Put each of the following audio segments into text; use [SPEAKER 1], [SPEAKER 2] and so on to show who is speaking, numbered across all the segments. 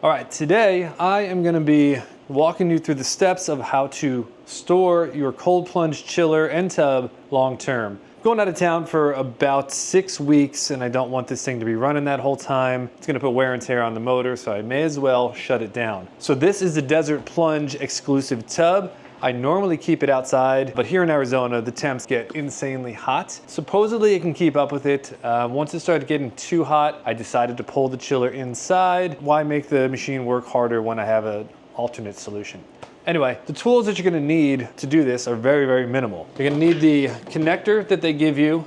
[SPEAKER 1] All right, today I am gonna be walking you through the steps of how to store your cold plunge chiller and tub long term. Going out of town for about 6 weeks and I don't want this thing to be running that whole time. It's gonna put wear and tear on the motor, so I may as well shut it down. So this is the Desert Plunge Exclusive Tub. I normally keep it outside, but here in Arizona, the temps get insanely hot. Supposedly it can keep up with it. Once it started getting too hot, I decided to pull the chiller inside. Why make the machine work harder when I have an alternate solution? Anyway, the tools that you're gonna need to do this are very, very minimal. You're gonna need the connector that they give you,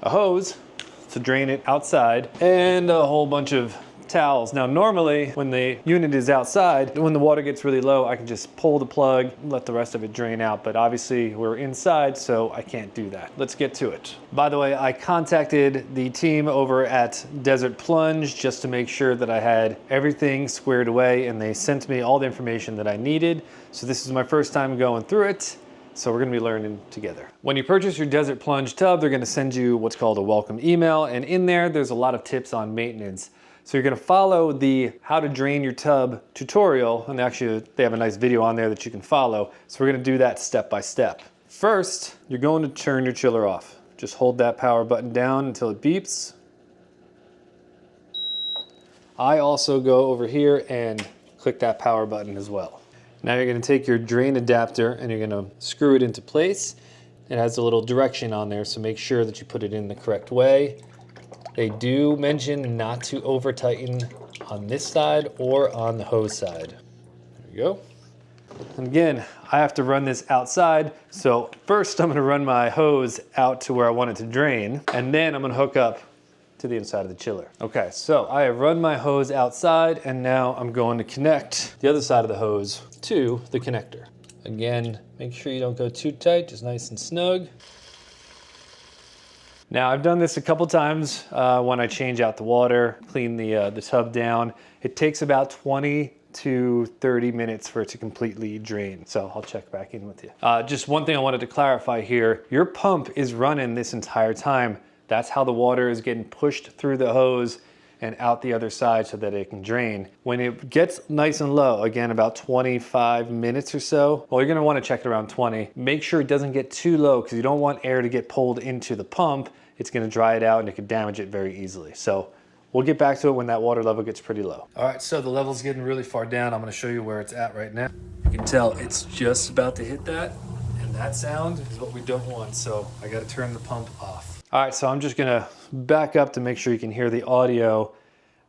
[SPEAKER 1] a hose to drain it outside, and a whole bunch of towels. Now normally when the unit is outside, when the water gets really low, I can just pull the plug, let the rest of it drain out, but obviously we're inside, so I can't do that. Let's get to it. By the way, I contacted the team over at Desert Plunge just to make sure that I had everything squared away, and they sent me all the information that I needed. So this is my first time going through it. So we're gonna be learning together. When you purchase your Desert Plunge tub, they're gonna send you what's called a welcome email, and in there's a lot of tips on maintenance. So you're gonna follow the how to drain your tub tutorial, and actually they have a nice video on there that you can follow. So we're gonna do that step by step. First, you're going to turn your chiller off. Just hold that power button down until it beeps. I also go over here and click that power button as well. Now you're gonna take your drain adapter and you're gonna screw it into place. It has a little direction on there, so make sure that you put it in the correct way. They do mention not to over tighten on this side or on the hose side. There we go. And again, I have to run this outside. So first I'm gonna run my hose out to where I want it to drain, and then I'm gonna hook up to the inside of the chiller. Okay, so I have run my hose outside, and now I'm going to connect the other side of the hose to the connector. Again, make sure you don't go too tight, just nice and snug. Now I've done this a couple times when I change out the water, clean the tub down. It takes about 20 to 30 minutes for it to completely drain. So I'll check back in with you. Just one thing I wanted to clarify here. Your pump is running this entire time. That's how the water is getting pushed through the hose and out the other side so that it can drain. When it gets nice and low, again about 25 minutes or so, well, you're gonna wanna check it around 20. Make sure it doesn't get too low because you don't want air to get pulled into the pump. It's gonna dry it out and it could damage it very easily. So we'll get back to it when that water level gets pretty low. All right, so the level's getting really far down. I'm gonna show you where it's at right now. You can tell it's just about to hit that, and that sound is what we don't want, so I gotta turn the pump off. All right, so I'm just gonna back up to make sure you can hear the audio.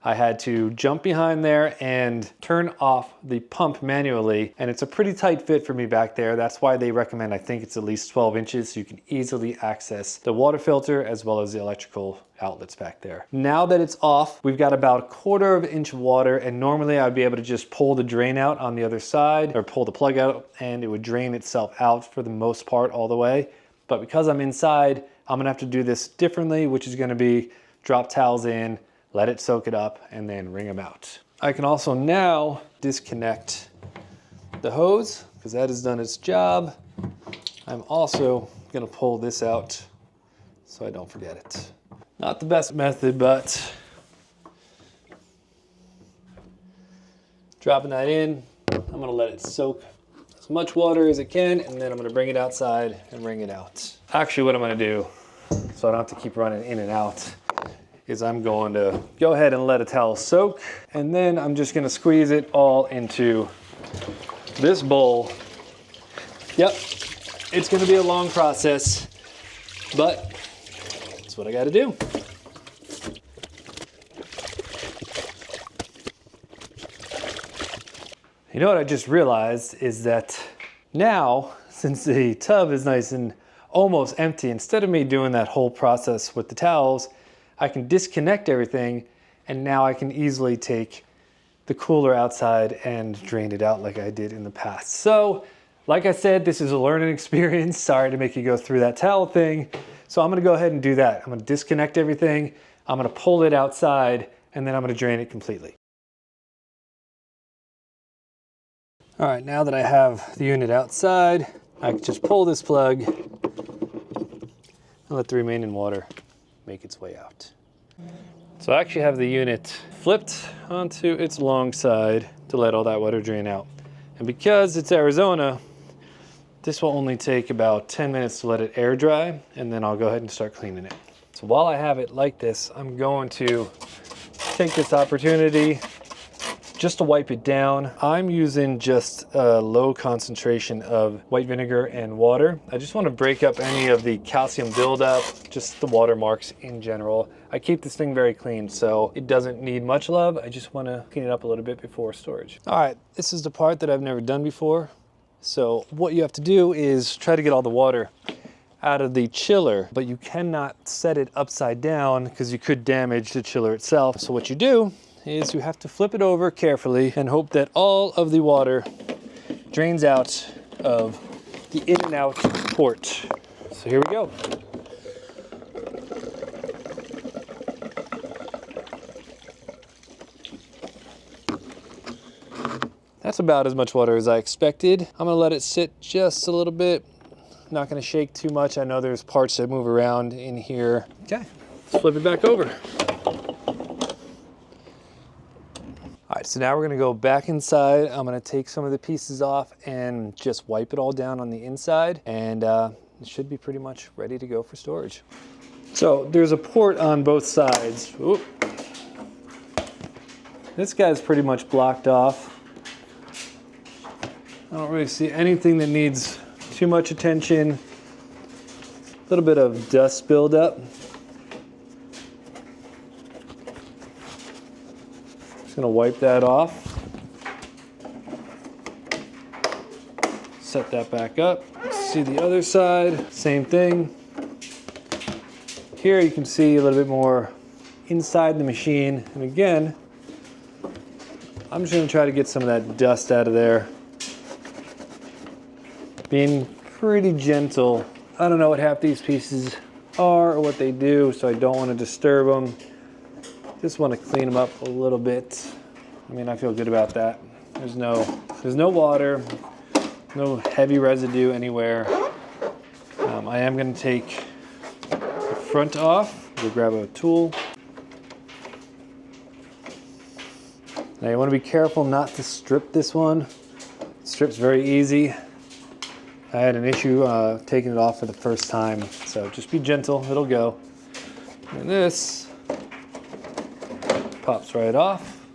[SPEAKER 1] I had to jump behind there and turn off the pump manually, and it's a pretty tight fit for me back there. That's why they recommend, I think it's at least 12 inches, so you can easily access the water filter as well as the electrical outlets back there. Now that it's off, we've got about 1/4 inch of water, and normally I'd be able to just pull the drain out on the other side or pull the plug out and it would drain itself out for the most part all the way. But because I'm inside, I'm gonna have to do this differently, which is gonna be drop towels in, let it soak it up, and then wring them out. I can also now disconnect the hose because that has done its job. I'm also gonna pull this out so I don't forget it. Not the best method, but dropping that in, I'm gonna let it soak as much water as it can, and then I'm gonna bring it outside and wring it out. Actually, what I'm gonna do, so I don't have to keep running in and out, is I'm going to go ahead and let a towel soak, and then I'm just gonna squeeze it all into this bowl. Yep, it's gonna be a long process, but that's what I gotta do. You know what I just realized is that now, since the tub is nice and almost empty, instead of me doing that whole process with the towels, I can disconnect everything, and now I can easily take the cooler outside and drain it out like I did in the past. So, like I said, this is a learning experience. Sorry to make you go through that towel thing. So I'm gonna go ahead and do that. I'm gonna disconnect everything, I'm gonna pull it outside, and then I'm gonna drain it completely. All right, now that I have the unit outside, I can just pull this plug and let the remaining water make its way out. So I actually have the unit flipped onto its long side to let all that water drain out. And because it's Arizona, this will only take about 10 minutes to let it air dry, and then I'll go ahead and start cleaning it. So while I have it like this, I'm going to take this opportunity just to wipe it down. I'm using just a low concentration of white vinegar and water. I just want to break up any of the calcium buildup, just the water marks in general. I keep this thing very clean, so it doesn't need much love. I just want to clean it up a little bit before storage. All right, this is the part that I've never done before. So what you have to do is try to get all the water out of the chiller, but you cannot set it upside down because you could damage the chiller itself. So what you do is you have to flip it over carefully and hope that all of the water drains out of the in and out port. So here we go. That's about as much water as I expected. I'm gonna let it sit just a little bit. Not gonna shake too much. I know there's parts that move around in here. Okay, let's flip it back over. All right, so now we're gonna go back inside. I'm gonna take some of the pieces off and just wipe it all down on the inside, and it should be pretty much ready to go for storage. So there's a port on both sides. Oop. This guy's pretty much blocked off. I don't really see anything that needs too much attention. A little bit of dust buildup. Just gonna wipe that off. Set that back up. See the other side, same thing. Here you can see a little bit more inside the machine. And again, I'm just gonna try to get some of that dust out of there. Being pretty gentle. I don't know what half these pieces are or what they do, so I don't want to disturb them. Just want to clean them up a little bit. I mean, I feel good about that. There's no water, no heavy residue anywhere. I am going to take the front off. We'll grab a tool. Now you want to be careful not to strip this one. It strips very easy. I had an issue taking it off for the first time, so just be gentle, it'll go. And this pops right off.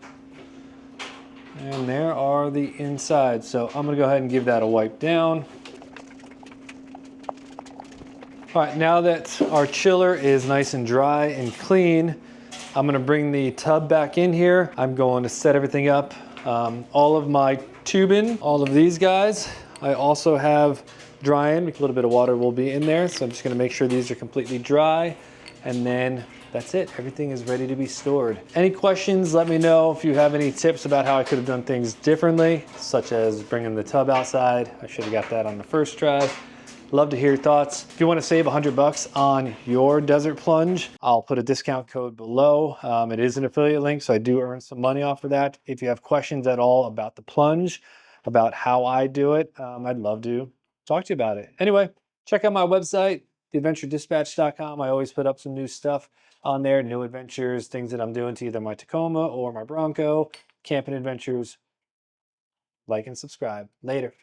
[SPEAKER 1] And there are the insides. So I'm gonna go ahead and give that a wipe down. All right, now that our chiller is nice and dry and clean, I'm gonna bring the tub back in here. I'm going to set everything up. All of my tubing, all of these guys, I also have drying. A little bit of water will be in there, so I'm just gonna make sure these are completely dry, and then that's it. Everything is ready to be stored. Any questions, let me know. If you have any tips about how I could have done things differently, such as bringing the tub outside. I should have got that on the first try. Love to hear your thoughts. If you want to save $100 on your Desert Plunge, I'll put a discount code below. It is an affiliate link, so I do earn some money off of that. If you have questions at all about the plunge, about how I do it, I'd love to talk to you about it. Anyway, check out my website, theadventuredispatch.com. I always put up some new stuff on there, new adventures, things that I'm doing to either my Tacoma or my Bronco, camping adventures. Like and subscribe. Later.